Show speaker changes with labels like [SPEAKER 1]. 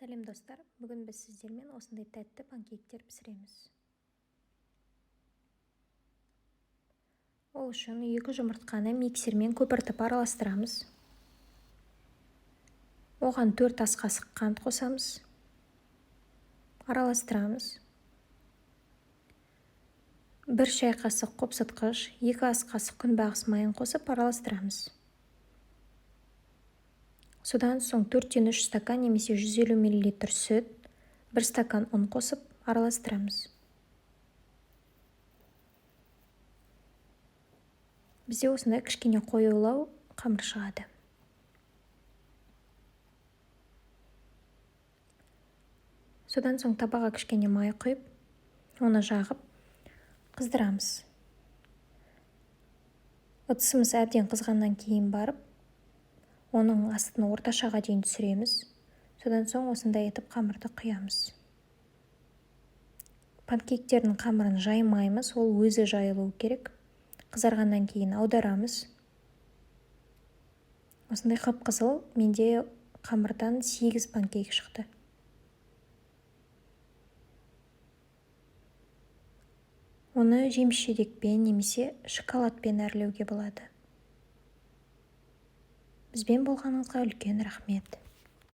[SPEAKER 1] Сәлем достар, бүгін біз сіздермен осындай тәтті панкейктер пісіреміз. Ол үшін 2 жұмыртқаны миксермен көпіртіп араластырамыз. Оған 4 ас қасық қант қосамыз. Араластырамыз. 1 шай қасық қопсытқыш, 2 ас қасық күнбағыс майын қосып араластырамыз. Содан соң 4-3 стакан немесе 150 мл сүт, 1 стакан ұн қосып араластырамыз. Бізде осындай кішкене қоюлау қамыр шығады. Содан соң табаға кішкене май құйып, оны жағып қыздырамыз. Ыдысымыз әбден қызғаннан кейін барып, оның астын орташаға дейін түсіреміз. Содан соң осындай етіп қамырды құямыз. Панкейктердің қамырын жаймаймыз, ол өзі жайылуы керек. Қызарғаннан кейін аударамыз. Осындай қып-қызыл менде қамырдан 8 панкейк шықты. Оны жеміс-жидекпен немесе шоколадпен әрлеуге болады. Бізбен болғаныңызға үлкен рахмет.